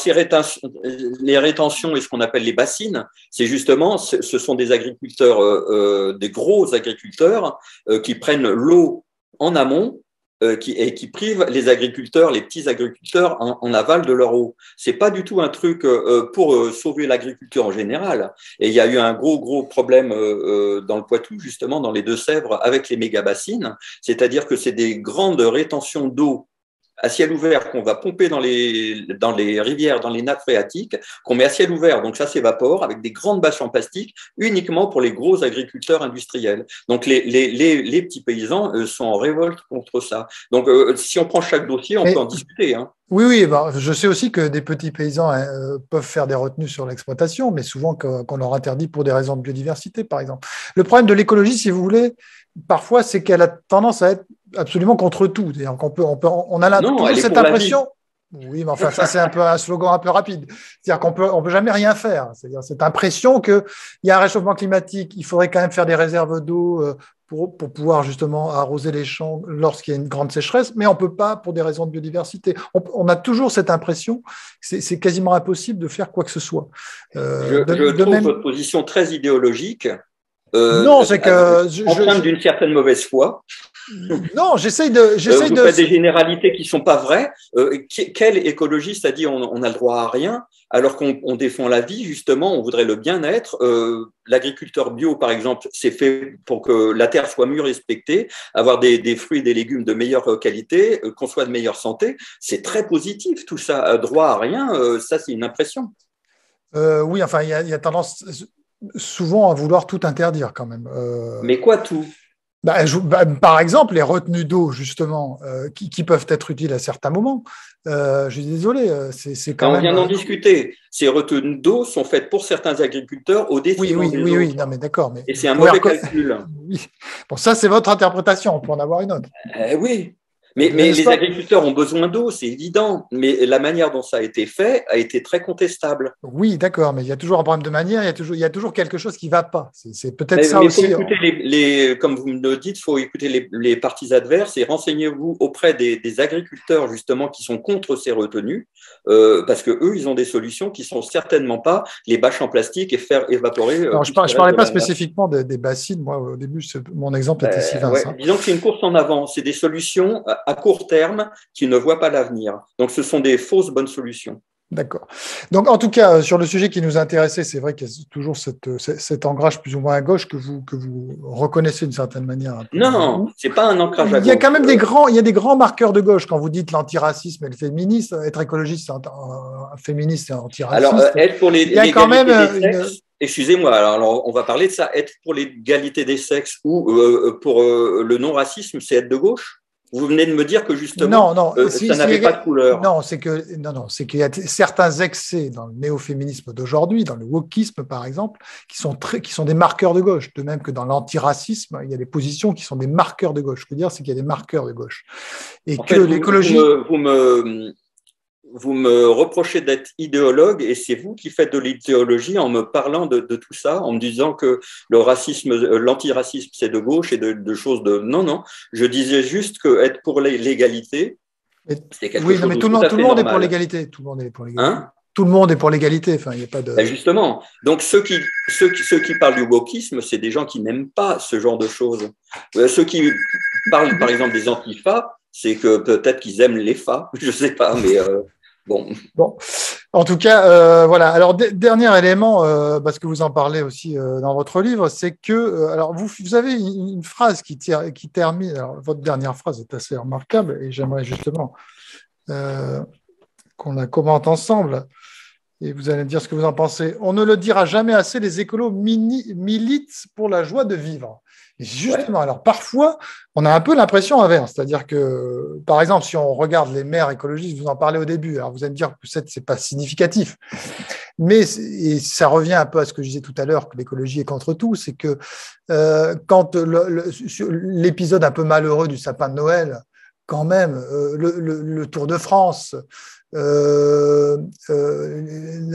les rétentions et ce qu'on appelle les bassines, c'est justement, ce sont des agriculteurs, des gros agriculteurs qui prennent l'eau en amont et qui privent les agriculteurs, les petits agriculteurs en aval de leur eau. C'est pas du tout un truc pour sauver l'agriculture en général. Et il y a eu un gros problème dans le Poitou, justement, dans les Deux-Sèvres, avec les méga-bassines. C'est-à-dire que c'est des grandes rétentions d'eau à ciel ouvert qu'on va pomper dans les rivières, dans les nappes phréatiques, qu'on met à ciel ouvert, donc ça s'évapore avec des grandes bâches en plastique uniquement pour les gros agriculteurs industriels. Donc les petits paysans sont en révolte contre ça. Donc si on prend chaque dossier, on peut en discuter. Hein.
Oui, je sais aussi que des petits paysans peuvent faire des retenues sur l'exploitation, mais souvent qu'on leur interdit pour des raisons de biodiversité, par exemple. Le problème de l'écologie, si vous voulez, parfois, c'est qu'elle a tendance à être absolument contre tout. On a toujours cette impression. Oui, mais enfin, ça, c'est un peu un slogan un peu rapide. C'est-à-dire qu'on peut jamais rien faire. C'est-à-dire cette impression qu'il y a un réchauffement climatique, il faudrait quand même faire des réserves d'eau pour pouvoir justement arroser les champs lorsqu'il y a une grande sécheresse, mais on ne peut pas pour des raisons de biodiversité. On a toujours cette impression que c'est quasiment impossible de faire quoi que ce soit.
Je trouve votre position très idéologique,
non, c'est que
empreinte d'une certaine mauvaise foi.
Non, j'essaye
vous faites des généralités qui ne sont pas vraies. Quel écologiste a dit on a le droit à rien alors qu'on défend la vie, justement, on voudrait le bien-être. L'agriculteur bio, par exemple, c'est fait pour que la terre soit mieux respectée, avoir des fruits et des légumes de meilleure qualité, qu'on soit de meilleure santé. C'est très positif tout ça. Droit à rien, ça c'est une impression.
Oui, enfin, il y a tendance souvent à vouloir tout interdire quand même.
Mais quoi tout?
Par exemple, les retenues d'eau, justement, qui peuvent être utiles à certains moments. Je suis désolé, c'est quand même…
On vient d'en discuter. Ces retenues d'eau sont faites pour certains agriculteurs au détriment des autres.
Oui, non, mais d'accord.
Et c'est un mauvais calcul.
Oui. Bon, ça, c'est votre interprétation. On peut en avoir une autre.
Oui. Mais les agriculteurs ont besoin d'eau, c'est évident. Mais la manière dont ça a été fait a été très contestable.
Oui, d'accord, mais il y a toujours un problème de manière, il y a toujours quelque chose qui ne va pas. C'est peut-être ça aussi.
Mais il faut écouter comme vous me le dites, il faut écouter les parties adverses et renseignez-vous auprès des agriculteurs justement qui sont contre ces retenues, parce que eux, ils ont des solutions qui sont certainement pas les bâches en plastique et faire évaporer.
Alors, je ne parlais pas spécifiquement des bassines. Moi, au début, mon exemple était Sylvain.
Disons que c'est une course en avant. C'est des solutions à court terme qui ne voient pas l'avenir. Donc, ce sont des fausses bonnes solutions.
D'accord. Donc, en tout cas, sur le sujet qui nous intéressait, c'est vrai qu'il y a toujours cet ancrage plus ou moins à gauche que vous reconnaissez d'une certaine manière.
Non, c'est pas un ancrage à gauche.
Il y a quand même des grands marqueurs de gauche quand vous dites l'antiracisme et le féminisme. Être écologiste, féministe et antiraciste.
Alors, être pour
il y a quand même
excusez-moi, alors on va parler de ça. Être pour l'égalité des sexes ou pour le non-racisme, c'est être de gauche? Vous venez de me dire que justement, ça n'avait pas de couleur.
Non, c'est qu'il y a certains excès dans le néo-féminisme d'aujourd'hui, dans le wokisme par exemple, qui sont des marqueurs de gauche. De même que dans l'antiracisme, il y a des positions qui sont des marqueurs de gauche. Ce que je veux dire, c'est qu'il y a des marqueurs de gauche. Et que l'écologie…
Vous me reprochez d'être idéologue et c'est vous qui faites de l'idéologie en me parlant de tout ça, en me disant que l'antiracisme, c'est de gauche et de choses de… Non, je disais juste que être pour l'égalité, c'est quelque chose de tout à fait normal. Oui, mais
tout le monde est pour l'égalité. Tout le monde est pour l'égalité. Hein? Tout le monde est pour l'égalité. Enfin, il n'y a pas de…
Justement. Donc, ceux qui parlent du wokisme, c'est des gens qui n'aiment pas ce genre de choses. Ceux qui parlent, par exemple, des antifas, c'est que peut-être qu'ils aiment les FA, je ne sais pas, mais… Bon,
en tout cas, voilà. Alors, dernier élément, parce que vous en parlez aussi dans votre livre, c'est que, alors, vous avez une phrase qui termine. Alors, votre dernière phrase est assez remarquable, et j'aimerais justement qu'on la commente ensemble. Et vous allez me dire ce que vous en pensez. On ne le dira jamais assez, les écolos militent pour la joie de vivre. Et justement, alors parfois, on a un peu l'impression inverse, c'est-à-dire que, par exemple, si on regarde les maires écologistes, vous en parlez au début, alors vous allez me dire que c'est pas significatif, mais et ça revient un peu à ce que je disais tout à l'heure, que l'écologie est contre tout, c'est que quand l'épisode un peu malheureux du sapin de Noël, quand même, le Tour de France,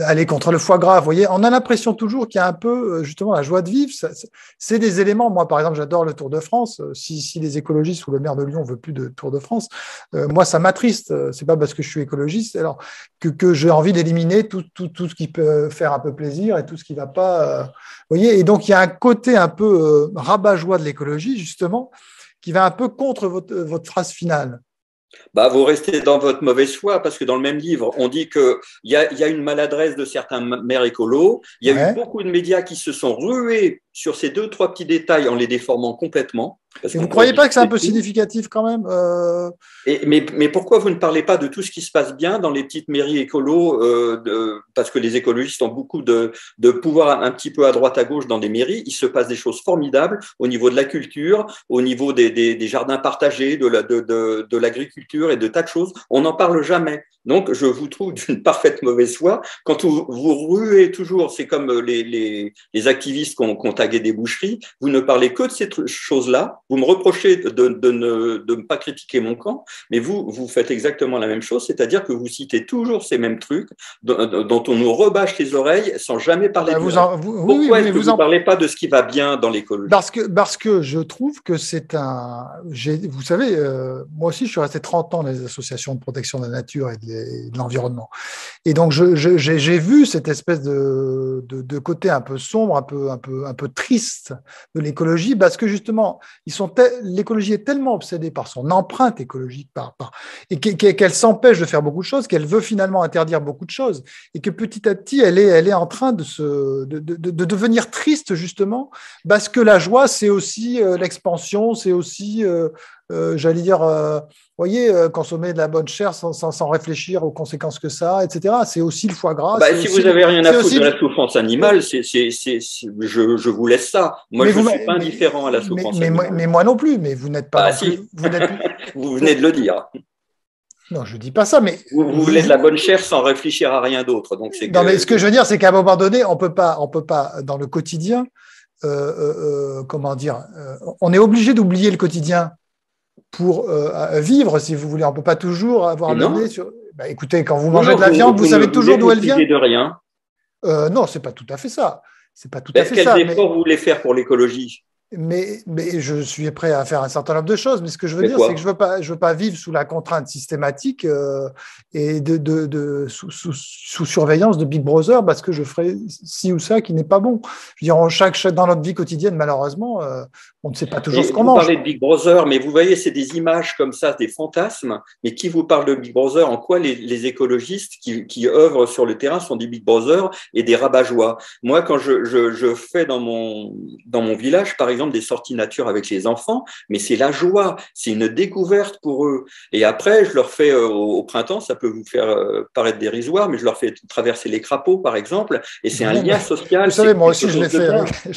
aller contre le foie gras, vous voyez, on a l'impression toujours qu'il y a un peu justement la joie de vivre. C'est des éléments. Moi, par exemple, j'adore le Tour de France. Si les écologistes ou le maire de Lyon veut plus de Tour de France, moi, ça m'attriste. C'est pas parce que je suis écologiste alors que j'ai envie d'éliminer tout ce qui peut faire un peu plaisir et tout ce qui va pas. Vous voyez, et donc il y a un côté un peu rabat-joie de l'écologie justement qui va un peu contre votre phrase finale.
Vous restez dans votre mauvaise foi parce que dans le même livre, on dit qu'il y a une maladresse de certains maires écolos. Il y a eu beaucoup de médias qui se sont rués sur ces 2-3 petits détails en les déformant complètement.
Et vous ne croyez pas que c'est un peu significatif quand même
mais pourquoi vous ne parlez pas de tout ce qui se passe bien dans les petites mairies écolos parce que les écologistes ont beaucoup de pouvoir un petit peu à droite à gauche dans des mairies. Il se passe des choses formidables au niveau de la culture, au niveau des jardins partagés, de l'agriculture et de tas de choses. On n'en parle jamais. Donc, je vous trouve d'une parfaite mauvaise foi. Quand vous ruez toujours, c'est comme les activistes qui ont taguer des boucheries, vous ne parlez que de ces choses-là. Vous me reprochez de ne pas critiquer mon camp, mais vous faites exactement la même chose, c'est-à-dire que vous citez toujours ces mêmes trucs dont on nous rebâche les oreilles sans jamais parler de Pourquoi est-ce que vous ne parlez pas de ce qui va bien dans l'écologie?
Parce que je trouve que c'est un… Vous savez, moi aussi, je suis resté 30 ans dans les associations de protection de la nature et de l'environnement. Et donc, j'ai vu cette espèce de côté un peu sombre, un peu triste de l'écologie, parce que justement, l'écologie est tellement obsédée par son empreinte écologique, et qu'elle s'empêche de faire beaucoup de choses, qu'elle veut finalement interdire beaucoup de choses, et que petit à petit, elle est en train de devenir triste, justement, parce que la joie, c'est aussi l'expansion, c'est aussi, j'allais dire… voyez, consommer de la bonne chair sans réfléchir aux conséquences que ça a, etc. C'est aussi le foie gras.
Si vous n'avez rien à foutre de la souffrance animale, je vous laisse ça. Moi, je ne suis pas indifférent à la souffrance animale.
Mais moi non plus, mais vous n'êtes pas…
Vous venez de le dire.
Non, je ne dis pas ça, mais…
Vous voulez de la bonne chair sans réfléchir à rien d'autre.
Mais ce que je veux dire, c'est qu'à un moment donné, on peut pas, dans le quotidien, comment dire, on est obligé d'oublier le quotidien pour vivre, si vous voulez. On ne peut pas toujours avoir le nez sur… écoutez, quand vous mangez de la viande, vous savez toujours d'où elle vient.
De rien.
Non, ce n'est pas tout à fait ça.
Quels efforts vous voulez faire pour l'écologie?
Mais je suis prêt à faire un certain nombre de choses. Mais ce que je veux dire, c'est que je veux pas vivre sous la contrainte systématique et sous surveillance de Big Brother parce que je ferai ci ou ça qui n'est pas bon. Je veux dire, dans notre vie quotidienne, malheureusement, on ne sait pas toujours ce qu'on mange.
Vous parlez de Big Brother, mais vous voyez, c'est des images comme ça, des fantasmes. Mais qui vous parle de Big Brother? En quoi les écologistes qui œuvrent sur le terrain sont des Big Brother et des rabat-joie? Moi, quand je fais dans mon village, par exemple, des sorties nature avec les enfants, mais c'est la joie, c'est une découverte pour eux. Et après, je leur fais au printemps, ça peut vous faire paraître dérisoire, mais je leur fais traverser les crapauds, par exemple, et c'est un lien social.
Vous savez, moi aussi, je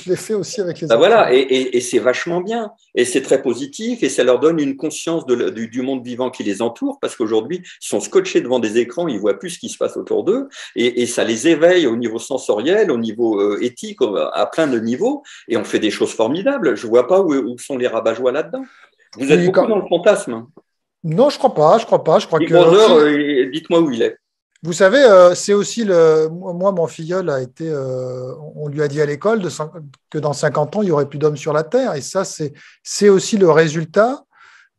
l'ai fait aussi avec les enfants.
Voilà, et c'est vachement bien, et c'est très positif, et ça leur donne une conscience du monde vivant qui les entoure, parce qu'aujourd'hui, ils sont scotchés devant des écrans, ils voient plus ce qui se passe autour d'eux, et ça les éveille au niveau sensoriel, au niveau éthique, à plein de niveaux, et on fait des choses formidables. Je ne vois pas où sont les rabat-joie là-dedans. Vous êtes beaucoup dans le fantasme.
Non, je ne crois pas. Je crois
Big Brother, dites-moi où il est.
Vous savez, c'est aussi moi, mon filleul a été… on lui a dit à l'école que dans 50 ans, il n'y aurait plus d'hommes sur la Terre. Et ça, c'est aussi le résultat.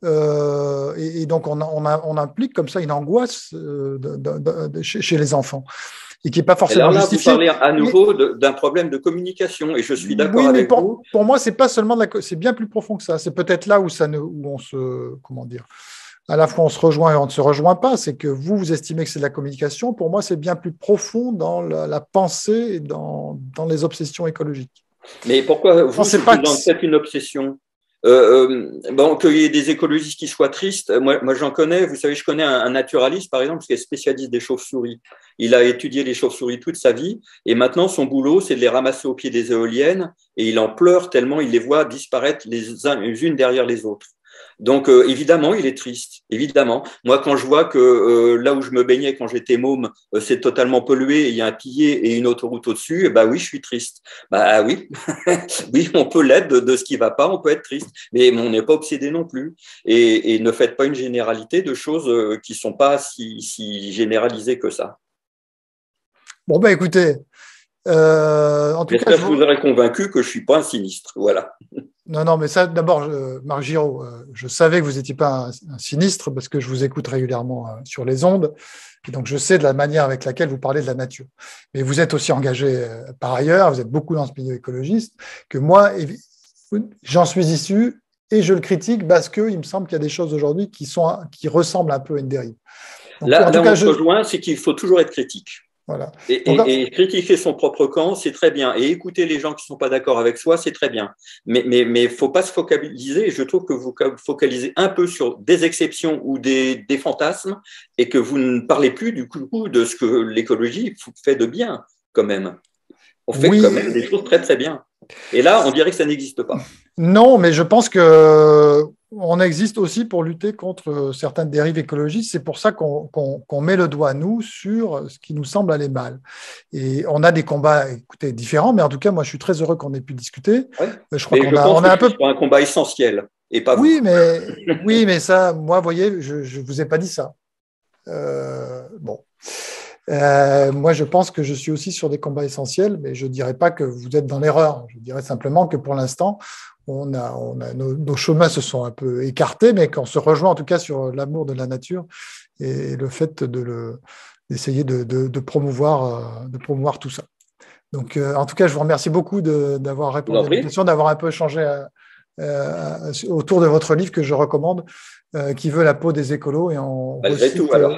Et donc, on implique comme ça une angoisse chez les enfants. Et qui n'est pas forcément justifiée.
Vous parlez à nouveau d'un problème de communication, et je suis d'accord avec vous.
Pour moi, c'est pas seulement c'est bien plus profond que ça. C'est peut-être là où on se… Comment dire ? À la fois, on se rejoint et on ne se rejoint pas. C'est que vous estimez que c'est de la communication. Pour moi, c'est bien plus profond dans la pensée et dans les obsessions écologiques.
Mais pourquoi vous faites une obsession? Qu'il y ait des écologistes qui soient tristes, moi j'en connais, vous savez, je connais un naturaliste, par exemple, qui est spécialiste des chauves-souris. Il a étudié les chauves-souris toute sa vie, et maintenant son boulot, c'est de les ramasser au pied des éoliennes, et il en pleure tellement il les voit disparaître les unes derrière les autres. Donc, évidemment, il est triste, évidemment. Moi, quand je vois que là où je me baignais quand j'étais môme, c'est totalement pollué, et il y a un pilier et une autoroute au-dessus, oui, je suis triste. Oui, oui, on peut l'être de ce qui ne va pas, on peut être triste, mais on n'est pas obsédé non plus. Et ne faites pas une généralité de choses qui ne sont pas si généralisées que ça.
Bon, écoutez, en tout cas…
Je vous aurais convaincu que je ne suis pas un sinistre, voilà.
Non, mais ça, d'abord, Marc Giraud, je savais que vous n'étiez pas un sinistre parce que je vous écoute régulièrement sur les ondes. Et donc, je sais de la manière avec laquelle vous parlez de la nature. Mais vous êtes aussi engagé par ailleurs, vous êtes beaucoup dans ce milieu écologiste, que moi, j'en suis issu et je le critique parce qu'il me semble qu'il y a des choses aujourd'hui qui ressemblent un peu à une dérive. Donc,
là, on se rejoint, c'est qu'il faut toujours être critique.
Voilà.
Et critiquer son propre camp, c'est très bien. Et écouter les gens qui ne sont pas d'accord avec soi, c'est très bien. Mais il ne faut pas se focaliser. Je trouve que vous focalisez un peu sur des exceptions ou des fantasmes et que vous ne parlez plus du coup de ce que l'écologie fait de bien, quand même. On fait quand même des choses très, très bien. Et là, on dirait que ça n'existe pas.
Non, mais je pense que on existe aussi pour lutter contre certaines dérives écologiques. C'est pour ça qu'on met le doigt, nous, sur ce qui nous semble aller mal. Et on a des combats, écoutez, différents, mais en tout cas, moi, je suis très heureux qu'on ait pu discuter.
Ouais.
Je crois qu'on
a
un peu...
un combat essentiel, et pas
oui,
vous.
Oui, mais ça, moi, vous voyez, je ne vous ai pas dit ça. Bon. Moi, je pense que je suis aussi sur des combats essentiels, mais je ne dirais pas que vous êtes dans l'erreur. Je dirais simplement que pour l'instant, nos chemins se sont un peu écartés, mais qu'on se rejoint en tout cas sur l'amour de la nature et le fait d'essayer de promouvoir tout ça. Donc, en tout cas, je vous remercie beaucoup d'avoir répondu à la question, d'avoir un peu échangé autour de votre livre que je recommande, qui veut la peau des écolos. Et on
Malgré tout, alors.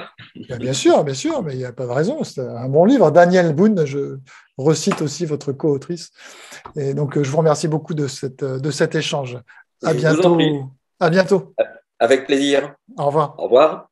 Bien sûr, mais il n'y a pas de raison. C'est un bon livre. Danielle Boone, je recite aussi votre co-autrice. Et donc, je vous remercie beaucoup de cet échange. À bientôt. À bientôt.
Avec plaisir.
Au revoir.
Au revoir.